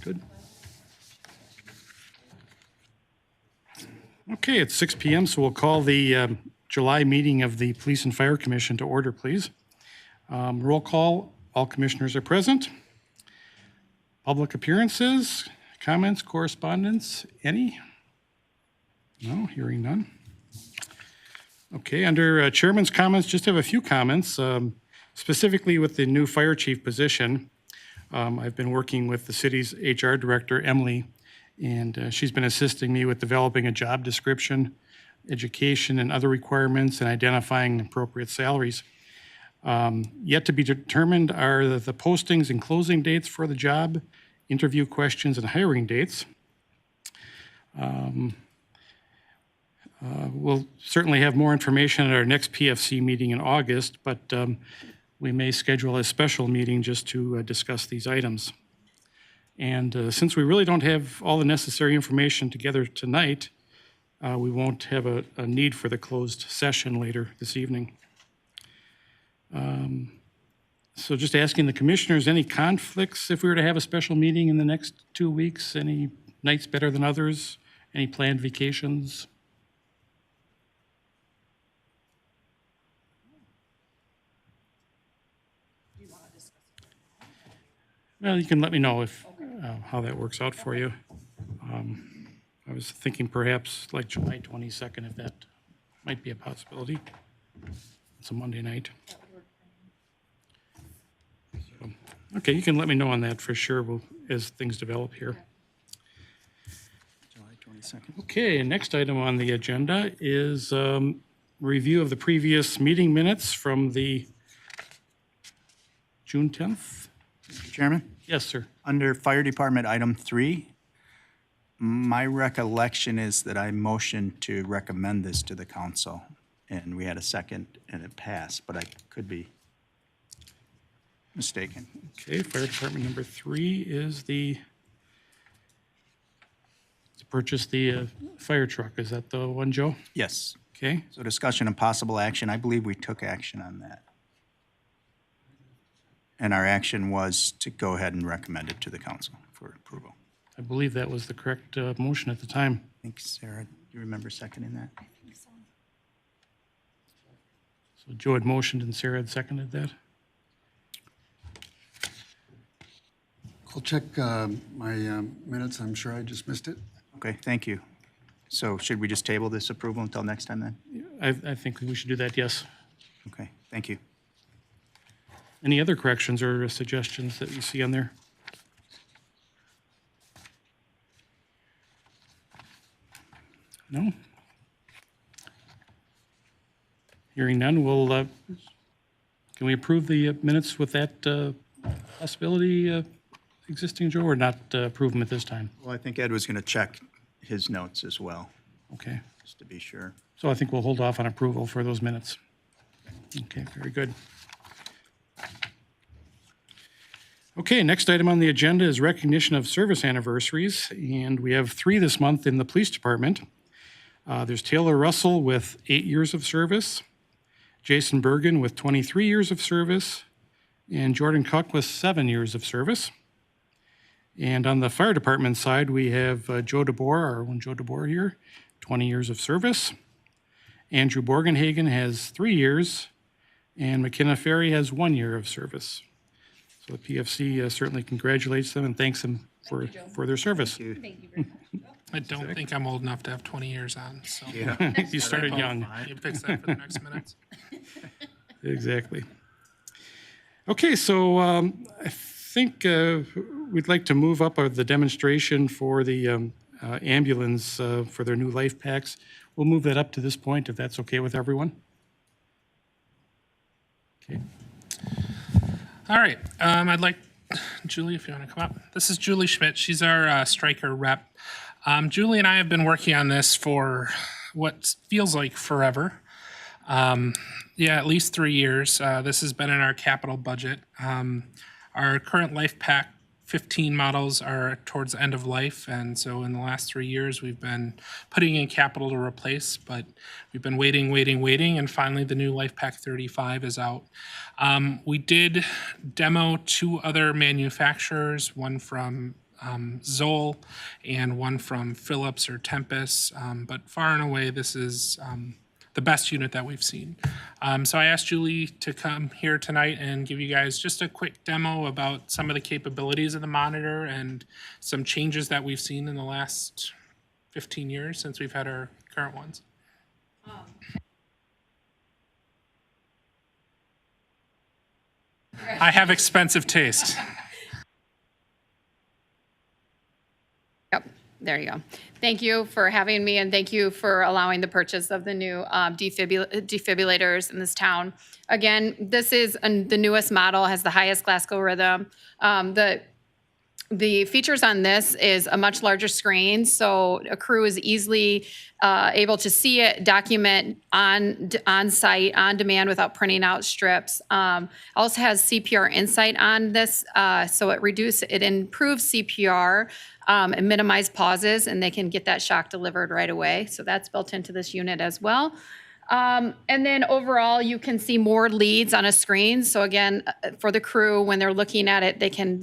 Good. Okay, it's 6 p.m., so we'll call the July meeting of the Police and Fire Commission to order, please. Roll call, all commissioners are present. Public appearances, comments, correspondence, any? No, hearing none. Okay, under chairman's comments, just have a few comments, specifically with the new fire chief position. I've been working with the city's HR director, Emily, and she's been assisting me with developing a job description, education and other requirements, and identifying appropriate salaries. Yet to be determined are the postings and closing dates for the job, interview questions, and hiring dates. We'll certainly have more information at our next PFC meeting in August, but we may schedule a special meeting just to discuss these items. And since we really don't have all the necessary information together tonight, we won't have a need for the closed session later this evening. So just asking the commissioners, any conflicts if we were to have a special meeting in the next 2 weeks? Any nights better than others? Any planned vacations? Well, you can let me know if how that works out for you. I was thinking perhaps like July 22nd, if that might be a possibility. It's a Monday night. So, okay, you can let me know on that for sure as things develop here. July 22nd. Okay, next item on the agenda is review of the previous meeting minutes from the June 10th. Mr. Chairman, Yes, sir. under Fire Department Item 3, my recollection is that I motioned to recommend this to the council, and we had a second, and it passed, but I could be mistaken. Okay, fire department number 3 is to purchase the fire truck. Is that the one, Joe? Yes. Okay, So discussion and possible action, I believe we took action on that. And our action was to go ahead and recommend it to the council for approval. I believe that was the correct motion at the time. I think, Sarah, do you remember seconding that? So Joe had motioned and Sarah had seconded that. I'll check my minutes. I'm sure I just missed it. Okay, thank you. So should we just table this approval until next time then? I think we should do that, yes. Okay, thank you. Any other corrections or suggestions that you see on there? No? Hearing none, can we approve the minutes with that possibility existing, Joe, or not approve them at this time? Well, I think Ed was going to check his notes as well, Okay, just to be sure. so I think we'll hold off on approval for those minutes. Okay, very good. Okay, next item on the agenda is recognition of service anniversaries, and we have 3 this month in the police department. There's Taylor Russell with 8 years of service, Jason Bergen with 23 years of service, and Jordan Cuck with 7 years of service. And on the fire department side, we have Joe DeBoer, our own Joe DeBoer here, 20 years of service. Andrew Borgenhagen has 3 years, and McKenna Ferry has 1 year of service. So the PFC certainly congratulates them and thanks them for their service. Thank you very much. I don't think I'm old enough to have 20 years on, so. You started young. You fix that for the next minutes. Exactly. Okay, so I think we'd like to move up the demonstration for the ambulance for their new life packs. We'll move that up to this point if that's okay with everyone. Okay. All right, I'd like, Julie, if you want to come up. This is Julie Schmidt. She's our Stryker rep. Julie and I have been working on this for what feels like forever. Yeah, at least 3 years. This has been in our capital budget. Our current Life Pack 15 models are towards the end of life, and so in the last 3 years, we've been putting in capital to replace, but we've been waiting, and finally the new Life Pack 35 is out. We did demo 2 other manufacturers, one from Zoll and one from Philips or Tempest. But far and away, this is the best unit that we've seen. So I asked Julie to come here tonight and give you guys just a quick demo about some of the capabilities of the monitor and some changes that we've seen in the last 15 years since we've had our current ones. I have expensive taste. Yep, there you go. Thank you for having me, and thank you for allowing the purchase of the new defibrillators in this town. Again, this is the newest model, has the highest Glasgow rhythm. The features on this is a much larger screen, so a crew is easily able to see it, document on site, on demand without printing out strips. Also has CPR Insight on this, so it improves CPR and minimize pauses, and they can get that shock delivered right away. So that's built into this unit as well. And then overall, you can see more leads on a screen. So again, for the crew, when they're looking at it, they can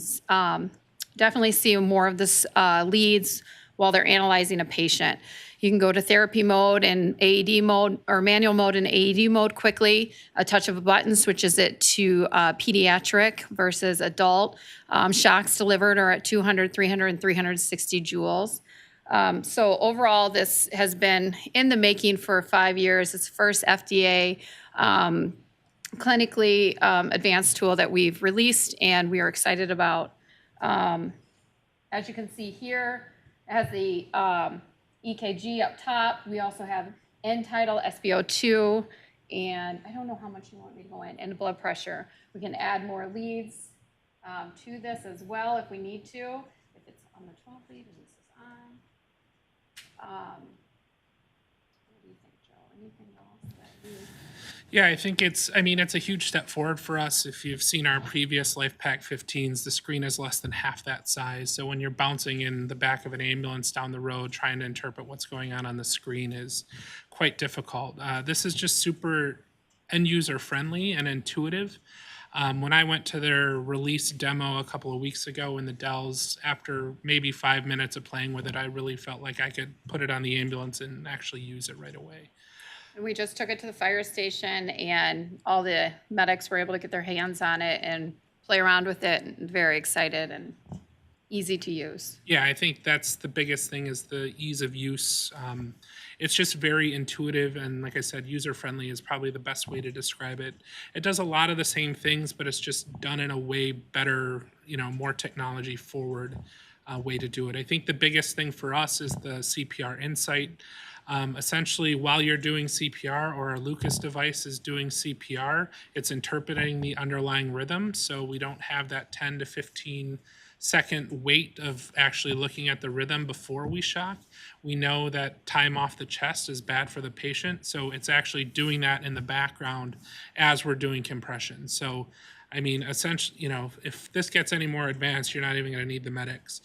definitely see more of this leads while they're analyzing a patient. You can go to therapy mode and AED mode, or manual mode and AED mode quickly. A touch of a button switches it to pediatric versus adult. Shocks delivered are at 200, 300, and 360 joules. So overall, this has been in the making for 5 years. It's the first FDA clinically advanced tool that we've released, and we are excited about. As you can see here, it has the EKG up top. We also have end-tidal SpO2, and I don't know how much you want me to go in, and blood pressure. We can add more leads to this as well if we need to. If it's on the 12 lead and this is on. What do you think, Joe? Anything else that you... Yeah, I think it's a huge step forward for us. If you've seen our previous LifePak 15s, the screen is less than half that size. So when you're bouncing in the back of an ambulance down the road, trying to interpret what's going on the screen is quite difficult. This is just super end user friendly and intuitive. When I went to their release demo a couple of weeks ago in the Dells, after maybe 5 minutes of playing with it, I really felt like I could put it on the ambulance and actually use it right away. We just took it to the fire station, and all the medics were able to get their hands on it and play around with it, and very excited and easy to use. Yeah, I think that's the biggest thing is the ease of use. It's just very intuitive, and like I said, user-friendly is probably the best way to describe it. It does a lot of the same things, but it's just done in a way better, more technology-forward way to do it. I think the biggest thing for us is the CPR Insight. Essentially, while you're doing CPR or a Lucas device is doing CPR, it's interpreting the underlying rhythm. So we don't have that 10 to 15 second wait of actually looking at the rhythm before we shock. We know that time off the chest is bad for the patient. So it's actually doing that in the background as we're doing compression. So, essentially, if this gets any more advanced, you're not even going to need the medics.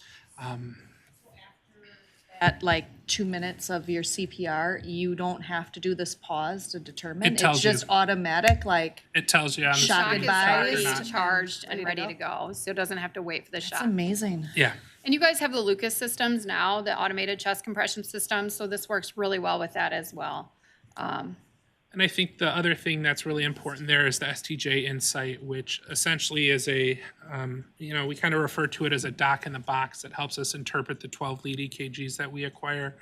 At like 2 minutes of your CPR, you don't have to do this pause to determine. It tells It's just you. automatic, like, It tells you on the Shock Shock screen. is advised. already charged and Ready to ready to go, so it doesn't have to wait for the it's shock. amazing. Yeah. And you guys have the Lucas systems now, the automated chest compression system, so this works really well with that as well. And I think the other thing that's really important there is the STJ Insight, which essentially is we kind of refer to it as a doc in the box that helps us interpret the 12 lead EKGs that we acquire.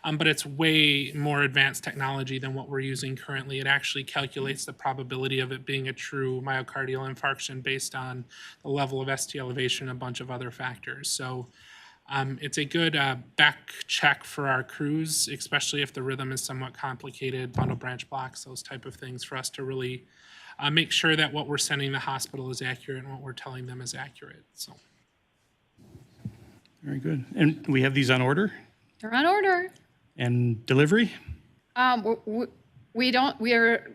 But it's way more advanced technology than what we're using currently. It actually calculates the probability of it being a true myocardial infarction based on the level of ST elevation and a bunch of other factors. So it's a good back check for our crews, especially if the rhythm is somewhat complicated, bundle branch blocks, those type of things, for us to really make sure that what we're sending the hospital is accurate and what we're telling them is accurate. So, Very good. And we have these on order They're on order. and delivery? We're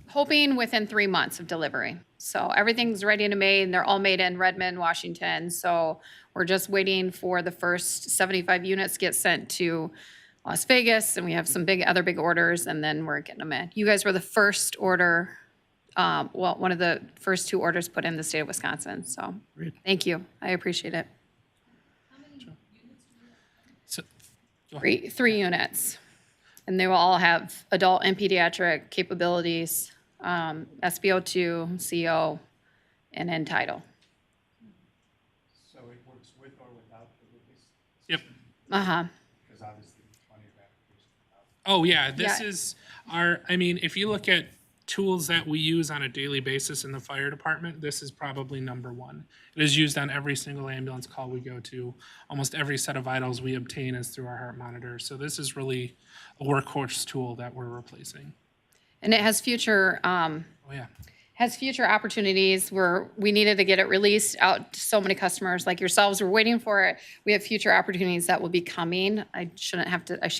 hoping within 3 months of delivery. So everything's ready to made, and they're all made in Redmond, Washington. So we're just waiting for the first 75 units to get sent to Las Vegas, and we have some other big orders, and then we're getting them in. You guys were the first order, one of the first 2 orders put in the state of Wisconsin. So Great. thank you. I appreciate it. Three units. And they will all have adult and pediatric capabilities, SBO2, CO, and end title. So it works with or without the Lucas? Yep. Uh-huh. Because obviously plenty of applications without. Oh, yeah, this Yeah. is I mean, if you look at tools that we use on a daily basis in the fire department, this is probably number one. It is used on every single ambulance call we go to. Almost every set of vitals we obtain is through our heart monitor. So this is really a workhorse tool that we're replacing. And it has future Oh, yeah. opportunities where we needed to get it released out to so many customers like yourselves. We're waiting for it. We have future opportunities that will be coming. I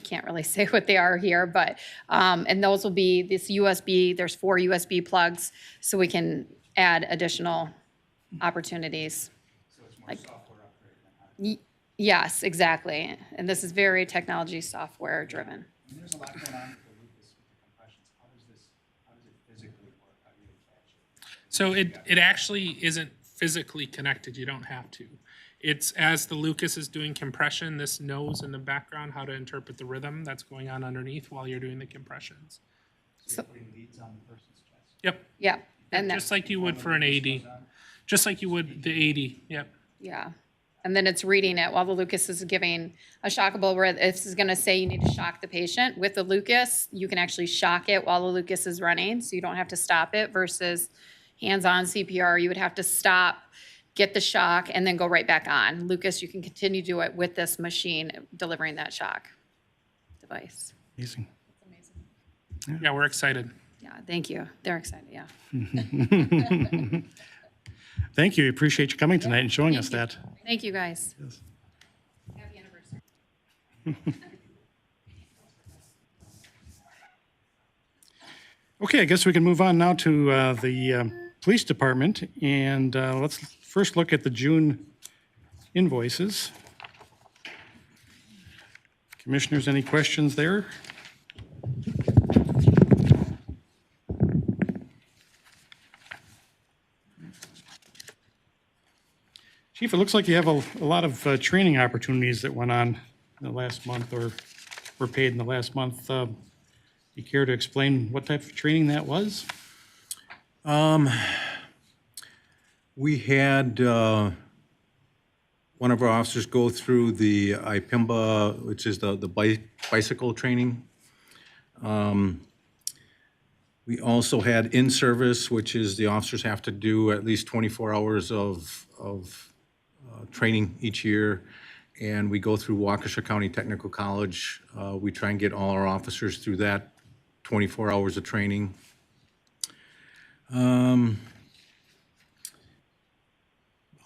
can't really say what they are here, but, and those will be this USB, there's 4 USB plugs, so we can add additional opportunities. So it's more software upgrade than hardware. Yes, exactly. And this is very technology software driven. And there's a lot going on with the Lucas with the compressions. How does it physically work? How do you attach it? So it actually isn't physically connected. You don't have to. It's as the Lucas is doing compression, this knows in the background how to interpret the rhythm that's going on underneath while you're doing the compressions. So you're putting leads on the person's chest? Yep. Yeah, and Just like you would for an AD. Just like you would the AD. Yep. yeah. And then it's reading it while the Lucas is giving a shockable where this is gonna say you need to shock the patient. With the Lucas, you can actually shock it while the Lucas is running, so you don't have to stop it versus hands-on CPR, you would have to stop, get the shock, and then go right back on. Lucas, you can continue to do it with this machine delivering that shock device. Amazing. Yeah, we're excited. Yeah, thank you. They're excited, yeah. Thank you. Appreciate you coming tonight and showing us that. Thank you, guys. Yes. Happy anniversary. Okay, I guess we can move on now to the police department, and let's first look at the June invoices. Commissioners, any questions there? Chief, it looks like you have a lot of training opportunities that went on in the last month or were paid in the last month. You care to explain what type of training that was? We had one of our officers go through the IPIMBA, which is the bicycle training. We also had in-service, which is the officers have to do at least 24 hours of training each year. And we go through Waukesha County Technical College. We try and get all our officers through that 24 hours of training. I'll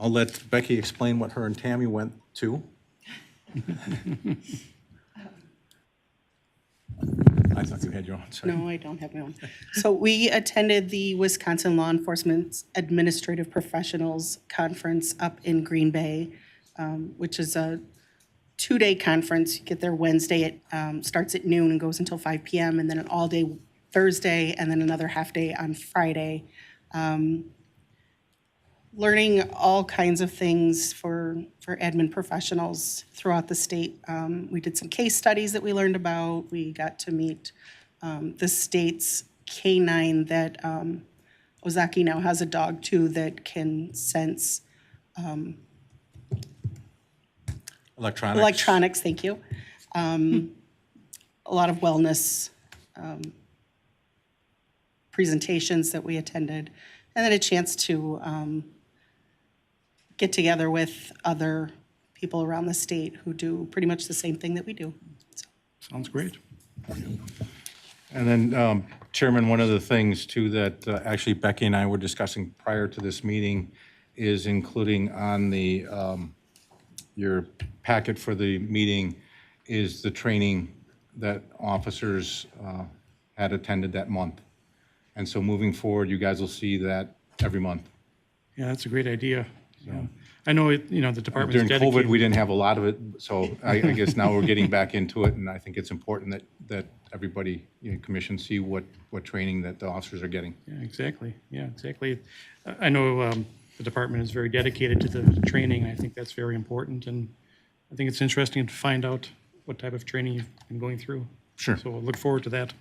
let Becky explain what her and Tammy went to. I thought you had your own, sorry. No, I don't have my own. So we attended the Wisconsin Law Enforcement Administrative Professionals Conference up in Green Bay, which is a 2-day conference. You get there Wednesday, it starts at noon and goes until 5 p.m., and then an all-day Thursday, and then another half-day on Friday. Learning all kinds of things for admin professionals throughout the state. We did some case studies that we learned about. We got to meet the state's canine that Ozaki now has a dog too that can sense electronics, thank you. A lot of wellness presentations that we attended, and then a chance to get together with other people around the state who do pretty much the same thing that we do. So. Sounds great. And then, Chairman, one of the things too that actually Becky and I were discussing prior to this meeting is including on the, your packet for the meeting is the training that officers had attended that month. And so moving forward, you guys will see that every month. Yeah, that's a great idea. So, I know, the department's During dedicated. COVID, we didn't have a lot of it, so I guess now we're getting back into it, and I think it's important that everybody, commission see what training that the officers are getting. Yeah, exactly. Yeah, exactly. I know the department is very dedicated to the training. I think that's very important, and I think it's interesting to find out what type of training you've been going through. Sure. So we'll look forward to that.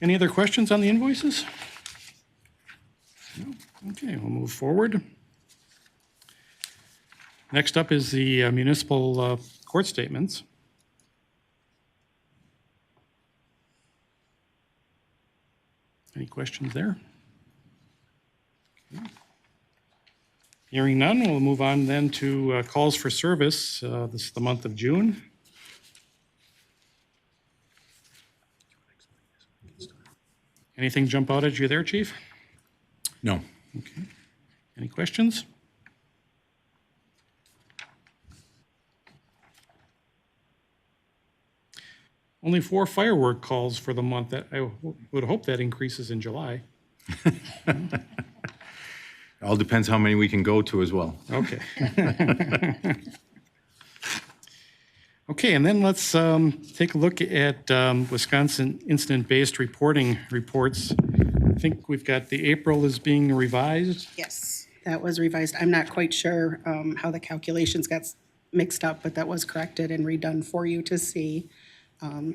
Any other questions on the invoices? No? Okay, we'll move forward. Next up is the municipal court statements. Any questions there? Okay. Hearing none, we'll move on then to calls for service. This is the month of June. Anything jump out at you there, Chief? No. Okay. Any questions? Only 4 firework calls for the month. That I would hope that increases in July. All depends how many we can go to as well. Okay. Okay, and then let's take a look at Wisconsin incident-based reporting reports. I think we've got the April is being revised. Yes, that was revised. I'm not quite sure how the calculations got mixed up, but that was corrected and redone for you to see,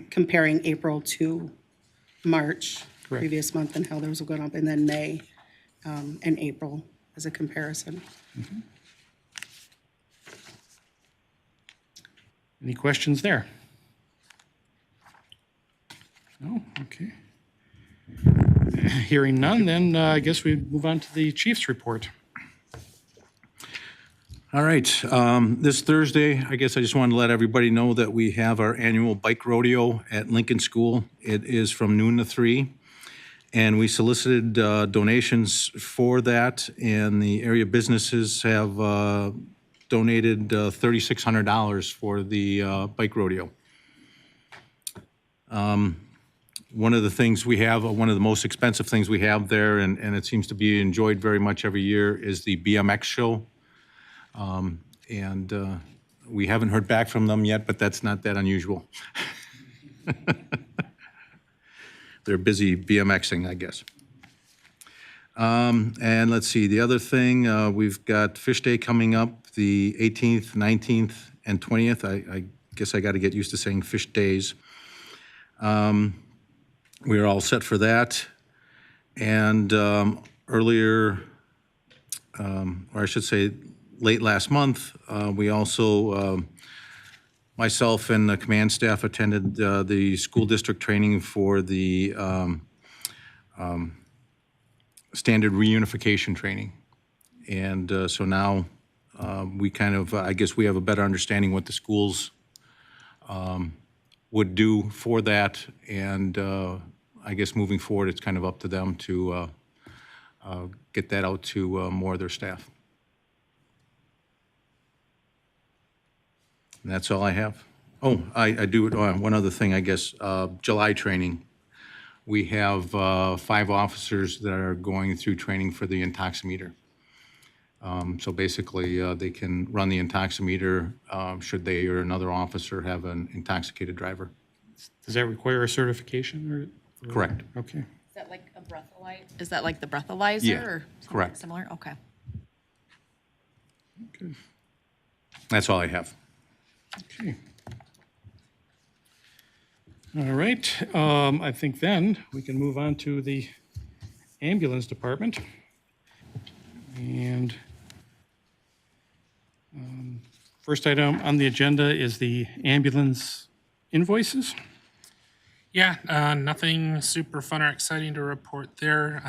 comparing April to March, Correct. previous month, and how those were going up, and then May and April as a comparison. Any questions there? No? Okay. Hearing none, then I guess we move on to the chief's report. All right, this Thursday, I guess I just wanted to let everybody know that we have our annual bike rodeo at Lincoln School. It is from noon to 3, and we solicited donations for that, and the area businesses have donated $3,600 for the bike rodeo. One of the things we have, one of the most expensive things we have there, and it seems to be enjoyed very much every year, is the BMX show. And we haven't heard back from them yet, but that's not that unusual. They're busy BMXing, I guess. And let's see, the other thing, we've got Fish Day coming up, the 18th, 19th, and 20th. I guess I got to get used to saying Fish Days. We're all set for that. And earlier, or I should say late last month, we also, myself and the command staff attended the school district training for the standard reunification training. And so now we kind of, I guess we have a better understanding what the schools would do for that. And I guess moving forward, it's kind of up to them to get that out to more of their staff. And that's all I have. Oh, I do, one other thing, I guess, July training. We have 5 officers that are going through training for the intoximeter. So basically, they can run the intoximeter should they or another officer have an intoxicated driver. Does that require a certification or? Correct. Okay. Is that like a breathalyzer? Is that like the breathalyzer Yeah, or something correct. similar? Okay. That's all I have. Okay. All right, I think then we can move on to the ambulance department. And first item on the agenda is the ambulance invoices. Yeah, nothing super fun or exciting to report there.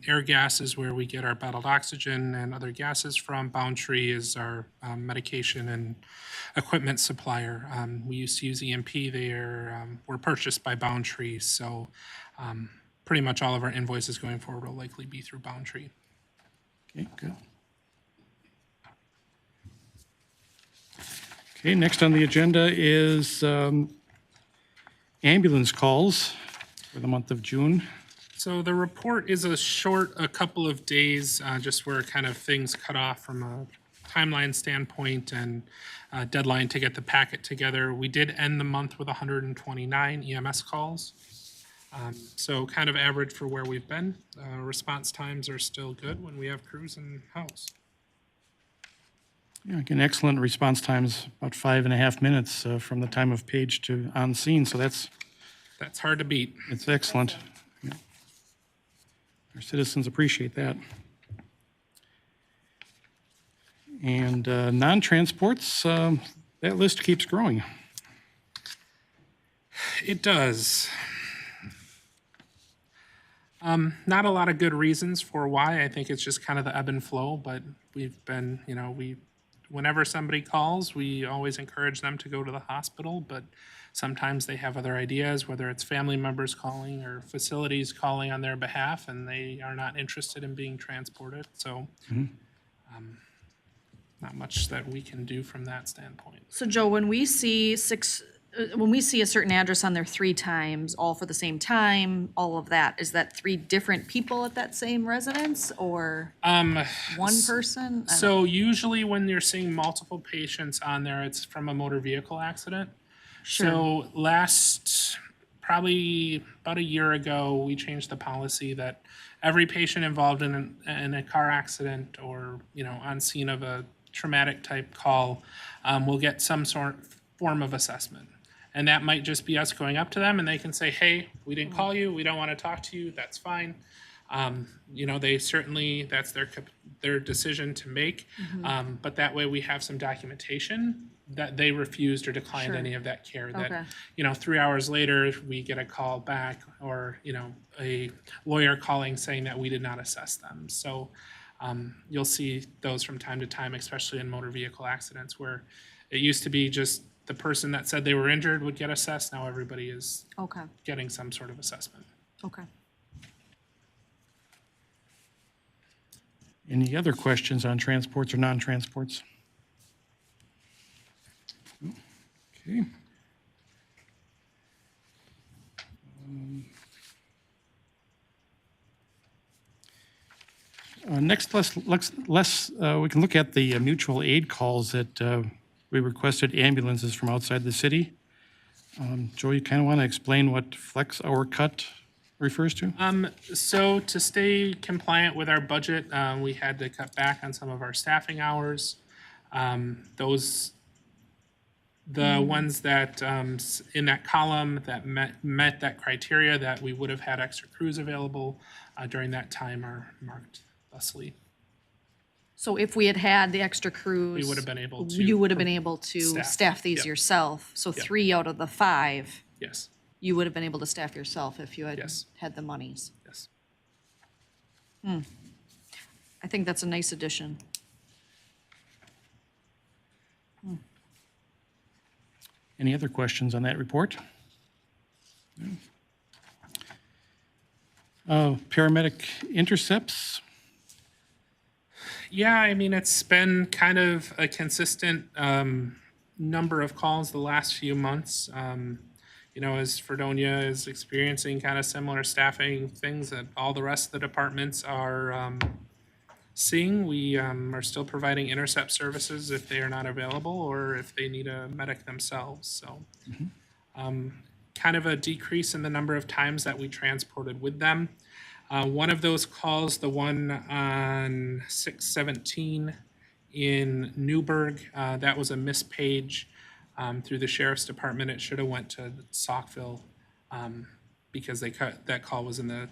Air gas is where we get our bottled oxygen and other gases from. Boundtree is our medication and equipment supplier. We used to use EMP. They were purchased by Boundtree, so pretty much all of our invoices going forward will likely be through Boundtree. Okay, good. Okay, next on the agenda is ambulance calls for the month of June. So the report is a couple of days, just where kind of things cut off from a timeline standpoint and deadline to get the packet together. We did end the month with 129 EMS calls. So kind of average for where we've been. Response times are still good when we have crews in house. Yeah, again, excellent response times, about 5.5 minutes from the time of page to on scene, so that's hard to beat. it's excellent. Yeah. Our citizens appreciate that. And non-transports, that list keeps growing. It does. Not a lot of good reasons for why. I think it's just kind of the ebb and flow, but we've been, whenever somebody calls, we always encourage them to go to the hospital, but sometimes they have other ideas, whether it's family members calling or facilities calling on their behalf, and they are not interested in being transported. So not much that we can do from that standpoint. So Joe, when we see when we see a certain address on there 3 times, all for the same time, all of that, is that 3 different people at that same residence or one person? So usually when you're seeing multiple patients on there, it's from a motor vehicle accident. So probably about a year ago, we changed the policy that every patient involved in a car accident or, on scene of a traumatic type call will get some form of assessment. And that might just be us going up to them and they can say, hey, we didn't call you, we don't want to talk to you, that's fine. They certainly, that's their decision to make. But that way we have some documentation that they refused or declined any of that care. That, 3 hours later, we get a call back or, a lawyer calling saying that we did not assess them. So you'll see those from time to time, especially in motor vehicle accidents where it used to be just the person that said they were injured would get assessed. Now everybody is getting some sort of assessment. Okay. Any other questions on transports or non-transports? Okay. Next, we can look at the mutual aid calls that we requested ambulances from outside the city. Joe, you kind of want to explain what flex hour cut refers to? So to stay compliant with our budget, we had to cut back on some of our staffing hours. The ones that in that column that met that criteria that we would have had extra crews available during that time are marked thusly. So if we had had the extra crews. We would have been able to. You would have been able to staff these Yep. yourself. So 3 out of the 5, Yes, you would have been able to staff yourself if you had Yes. had the monies. yes. I think that's a nice addition. Any other questions on that report? No. Paramedic intercepts? Yeah, I mean, it's been kind of a consistent number of calls the last few months. As Fredonia is experiencing kind of similar staffing things that all the rest of the departments are seeing, we are still providing intercept services if they are not available or if they need a medic themselves. So kind of a decrease in the number of times that we transported with them. One of those calls, the one on 6/17 in Newburgh, that was a missed page through the sheriff's department. It should have went to Saukville because that call was in the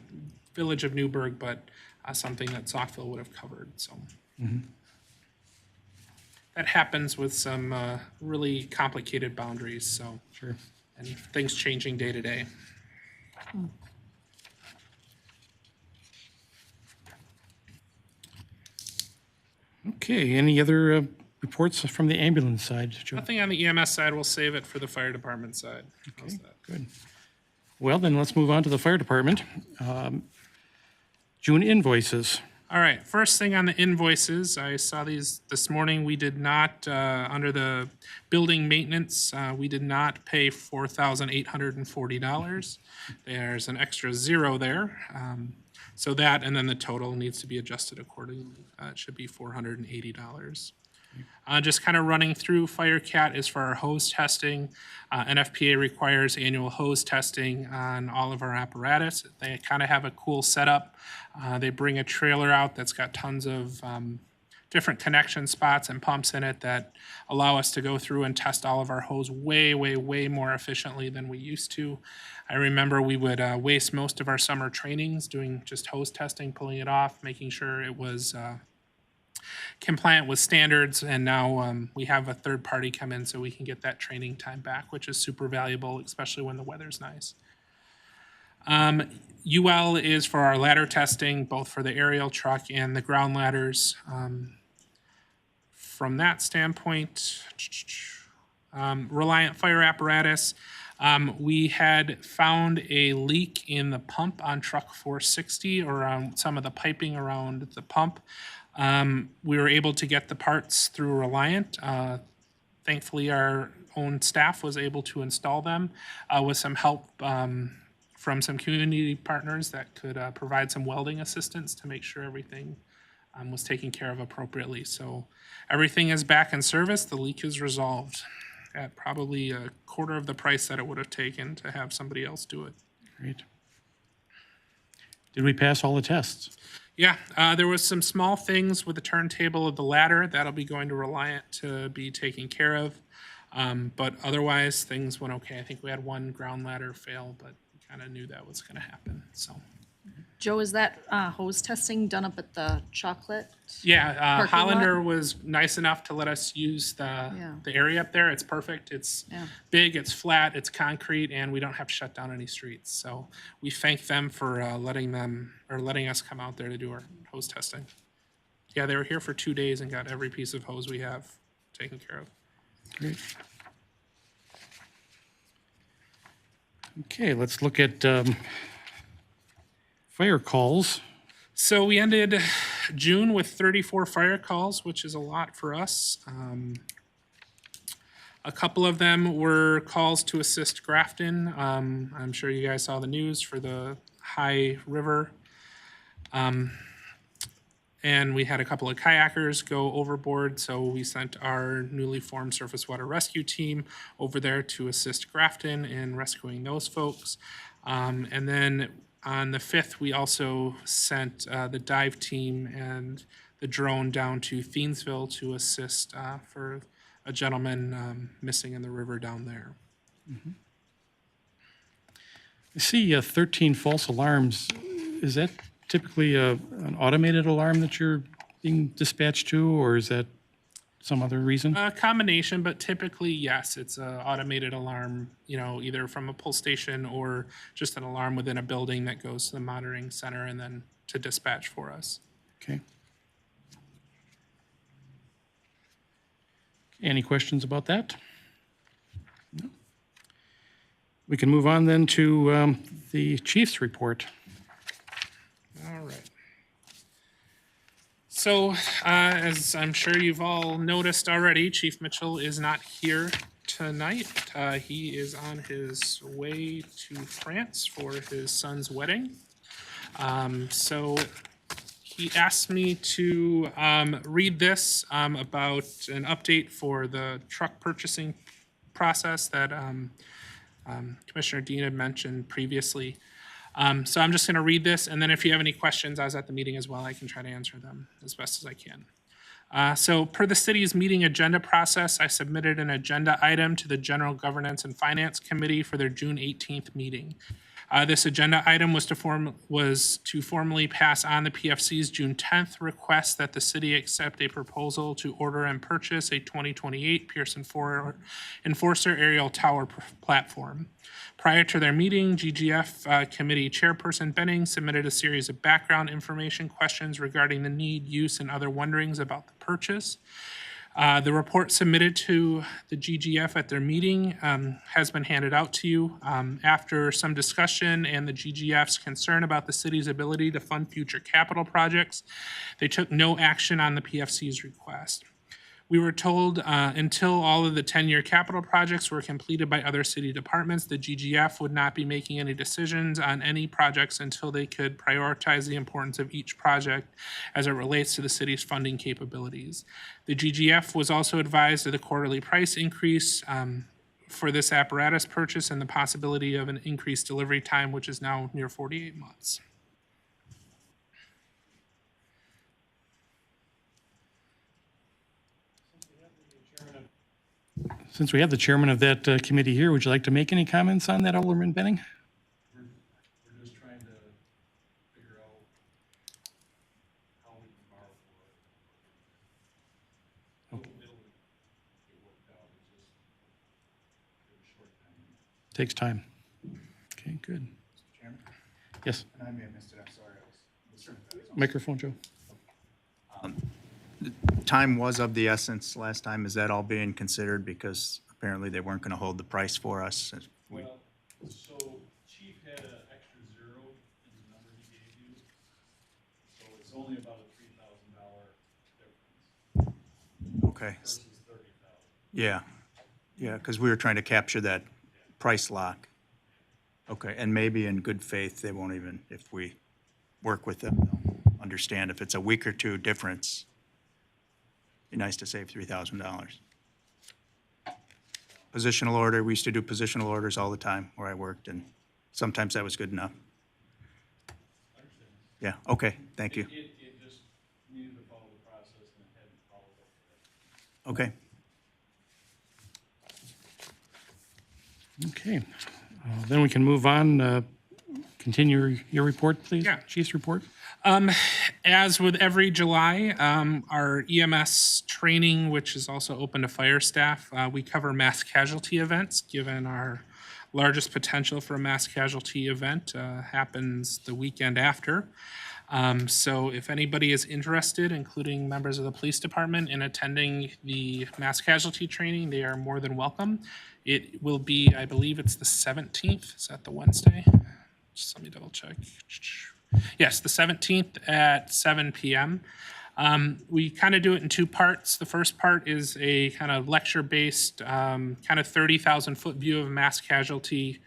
village of Newburgh, but something that Saukville would have covered. So that happens with some really complicated boundaries. So Sure. and things changing day to day. Okay, any other reports from the ambulance side, Joe? Nothing on the EMS side. We'll save it for the fire department side. How's that? Good. Well, then let's move on to the fire department. June invoices. All right, first thing on the invoices, I saw these this morning. We did not, under the building maintenance, we did not pay $4,840. There's an extra 0 there. So that, and then the total needs to be adjusted accordingly. It should be $480. Just kind of running through, FireCat is for our hose testing. NFPA requires annual hose testing on all of our apparatus. They kind of have a cool setup. They bring a trailer out that's got tons of different connection spots and pumps in it that allow us to go through and test all of our hose way, way, way more efficiently than we used to. I remember we would waste most of our summer trainings doing just hose testing, pulling it off, making sure it was compliant with standards, and now we have a third party come in so we can get that training time back, which is super valuable, especially when the weather's nice. UL is for our ladder testing, both for the aerial truck and the ground ladders. From that standpoint, Reliant Fire Apparatus, we had found a leak in the pump on truck 460 or on some of the piping around the pump. We were able to get the parts through Reliant. Thankfully, our own staff was able to install them with some help from some community partners that could provide some welding assistance to make sure everything was taken care of appropriately. So everything is back in service. The leak is resolved at probably a quarter of the price that it would have taken to have somebody else do it. Great. Did we pass all the tests? Yeah, there was some small things with the turntable of the ladder. That'll be going to Reliant to be taken care of. But otherwise, things went okay. I think we had one ground ladder fail, but we kind of knew that was going to happen, so. Joe, is that hose testing done up at the chocolate? Yeah, Parking lot? Hollander was nice enough to let us use the area up there. It's perfect. It's Yeah. big, it's flat, it's concrete, and we don't have to shut down any streets. So we thank them for letting us come out there to do our hose testing. Yeah, they were here for 2 days and got every piece of hose we have taken care of. Great. Okay, let's look at fire calls. So we ended June with 34 fire calls, which is a lot for us. A couple of them were calls to assist Grafton. I'm sure you guys saw the news for the high river. And we had a couple of kayakers go overboard, so we sent our newly formed surface water rescue team over there to assist Grafton in rescuing those folks. And then on the 5th, we also sent the dive team and the drone down to Thiensville to assist for a gentleman missing in the river down there. I see 13 false alarms. Is that typically an automated alarm that you're being dispatched to, or is that some other reason? A combination, but typically, yes, it's an automated alarm, either from a pull station or just an alarm within a building that goes to the monitoring center and then to dispatch for us. Okay. Any questions about that? No. We can move on then to the chief's report. All right. So, as I'm sure you've all noticed already, Chief Mitchell is not here tonight. He is on his way to France for his son's wedding. So he asked me to read this about an update for the truck purchasing process that Commissioner Dean had mentioned previously. So I'm just going to read this, and then if you have any questions, I was at the meeting as well, I can try to answer them as best as I can. So per the city's meeting agenda process, I submitted an agenda item to the General Governance and Finance Committee for their June 18th meeting. This agenda item was to formally pass on the PFC's June 10th request that the city accept a proposal to order and purchase a 2028 Pearson 4 Enforcer aerial tower platform. Prior to their meeting, GGF Committee Chairperson Benning submitted a series of background information questions regarding the need, use, and other wonderings about the purchase. The report submitted to the GGF at their meeting has been handed out to you. After some discussion and the GGF's concern about the city's ability to fund future capital projects, they took no action on the PFC's request. We were told until all of the 10-year capital projects were completed by other city departments, the GGF would not be making any decisions on any projects until they could prioritize the importance of each project as it relates to the city's funding capabilities. The GGF was also advised of the quarterly price increase for this apparatus purchase and the possibility of an increased delivery time, which is now near 48 months. Since we have the chairman of that committee here, would you like to make any comments on that, Alderman Benning? We're just trying to figure out how we can borrow for it. It'll get worked out, it's just a short time. Takes time. Okay, good. Mr. Chairman? Yes, I may have missed it, I'm sorry. microphone, Joe. Time was of the essence last time. Is that all being considered? Because apparently they weren't going to hold the price for us. Well, so Chief had an extra zero in the number he gave you, so it's only about a $3,000 difference Okay. versus 30,000. Yeah, yeah, because we were trying to capture that price lock. Okay, and maybe in good faith, they won't even, if we work with them, they'll understand if it's a week or two difference. Be nice to save $3,000. Positional order, we used to do positional orders all the time where I worked, and sometimes that was good enough. Yeah, okay, thank you. It just needed to follow the process and it hadn't followed up. Okay. Okay. Then we can move on. Continue your report, please. Yeah. Chief's report. As with every July, our EMS training, which is also open to fire staff, we cover mass casualty events, given our largest potential for a mass casualty event happens the weekend after. So if anybody is interested, including members of the police department, in attending the mass casualty training, they are more than welcome. It will be, I believe it's the 17th. Is that the Wednesday? Just let me double check. Yes, the 17th at 7 p.m. We kind of do it in two parts. The first part is a kind of lecture-based, kind of 30,000-foot view of a mass casualty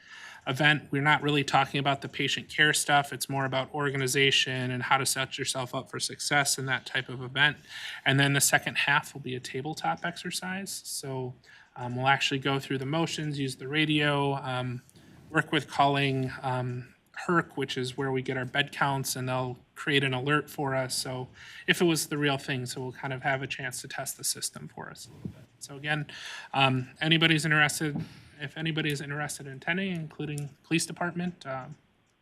event. We're not really talking about the patient care stuff. It's more about organization and how to set yourself up for success in that type of event. And then the second half will be a tabletop exercise. So we'll actually go through the motions, use the radio, work with calling HERC, which is where we get our bed counts, and they'll create an alert for us. So if it was the real thing, so we'll kind of have a chance to test the system for us a little bit. So again, anybody's interested, if anybody's interested in attending, including police department,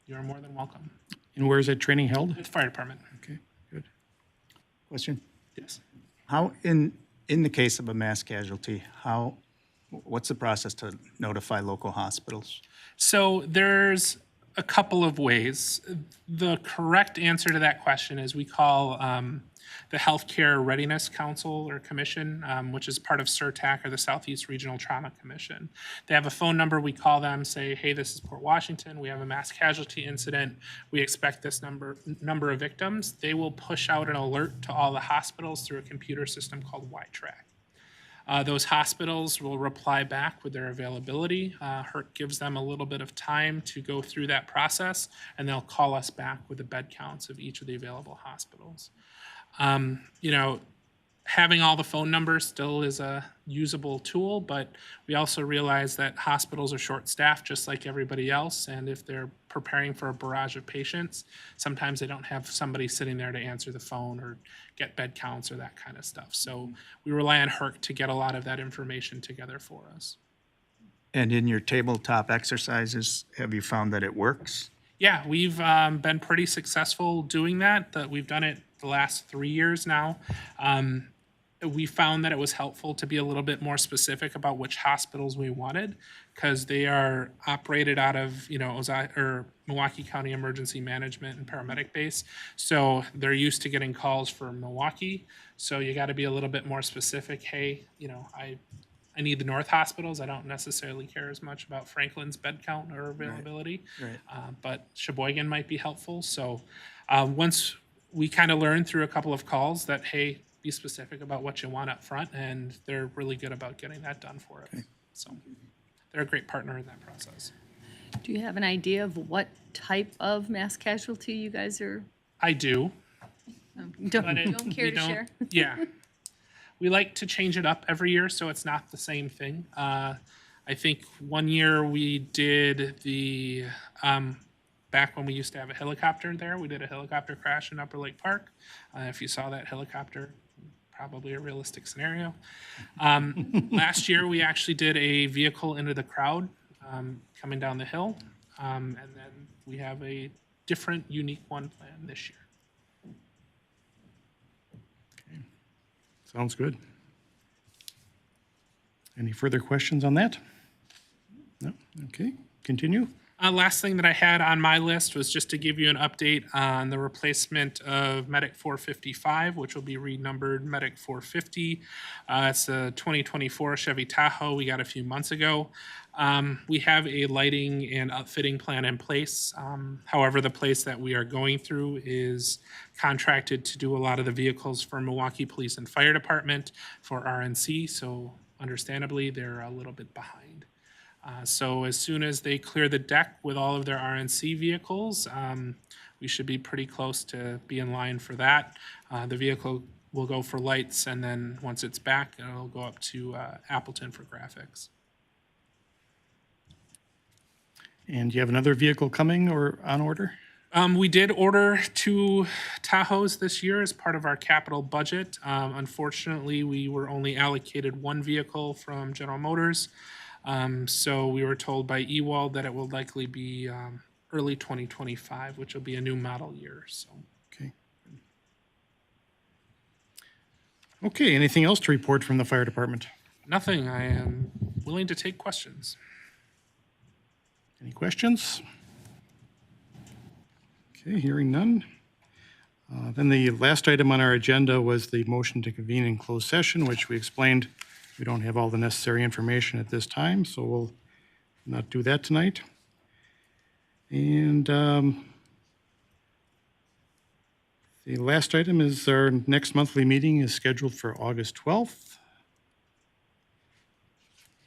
you're more than welcome. And where is that training held? It's fire department. Okay, good. Question? Yes. How, in the case of a mass casualty, what's the process to notify local hospitals? So there's a couple of ways. The correct answer to that question is we call the Healthcare Readiness Council or Commission, which is part of SURTAC or the Southeast Regional Trauma Commission. They have a phone number. We call them, say, hey, this is Port Washington. We have a mass casualty incident. We expect this number of victims. They will push out an alert to all the hospitals through a computer system called YTRAC. Those hospitals will reply back with their availability. HERC gives them a little bit of time to go through that process, and they'll call us back with the bed counts of each of the available hospitals. Having all the phone numbers still is a usable tool, but we also realize that hospitals are short-staffed just like everybody else, and if they're preparing for a barrage of patients, sometimes they don't have somebody sitting there to answer the phone or get bed counts or that kind of stuff. So we rely on HERC to get a lot of that information together for us. And in your tabletop exercises, have you found that it works? Yeah, we've been pretty successful doing that. We've done it the last 3 years now. We found that it was helpful to be a little bit more specific about which hospitals we wanted, because they are operated out of, Milwaukee County Emergency Management and Paramedic Base. So they're used to getting calls from Milwaukee. So you got to be a little bit more specific. Hey, I need the North hospitals. I don't necessarily care as much about Franklin's bed count or availability. Right. But Sheboygan might be helpful. So once we kind of learned through a couple of calls that, hey, be specific about what you want up front, and they're really good about getting that done for us. So they're a great partner in that process. Do you have an idea of what type of mass casualty you guys are? I do. Don't, But don't care we to don't- share? Yeah. We like to change it up every year, so it's not the same thing. I think one year we did the, back when we used to have a helicopter there, we did a helicopter crash in Upper Lake Park. If you saw that helicopter, probably a realistic scenario. Last year, we actually did a vehicle into the crowd coming down the hill. And then we have a different, unique one planned this year. Sounds good. Any further questions on that? No? Okay, continue. Last thing that I had on my list was just to give you an update on the replacement of Medic 455, which will be renumbered Medic 450. It's a 2024 Chevy Tahoe we got a few months ago. We have a lighting and outfitting plan in place. However, the place that we are going through is contracted to do a lot of the vehicles for Milwaukee Police and Fire Department for RNC, so understandably, they're a little bit behind. So as soon as they clear the deck with all of their RNC vehicles, we should be pretty close to be in line for that. The vehicle will go for lights, and then once it's back, it'll go up to Appleton for graphics. And you have another vehicle coming or on order? We did order 2 Tahoes this year as part of our capital budget. Unfortunately, we were only allocated 1 vehicle from General Motors. So we were told by Ewald that it will likely be early 2025, which will be a new model year. So Okay. Okay, anything else to report from the fire department? nothing. I am willing to take questions. Any questions? Okay, hearing none. Then the last item on our agenda was the motion to convene in closed session, which we explained we don't have all the necessary information at this time, so we'll not do that tonight. And the last item is our next monthly meeting is scheduled for August 12th.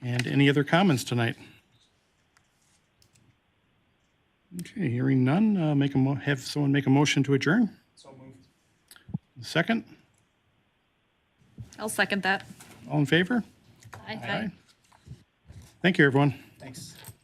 And any other comments tonight? Okay, hearing none, have someone make a motion to adjourn? So moved. Second, I'll second that. all in favor? Aye. Thank you, everyone. Thanks.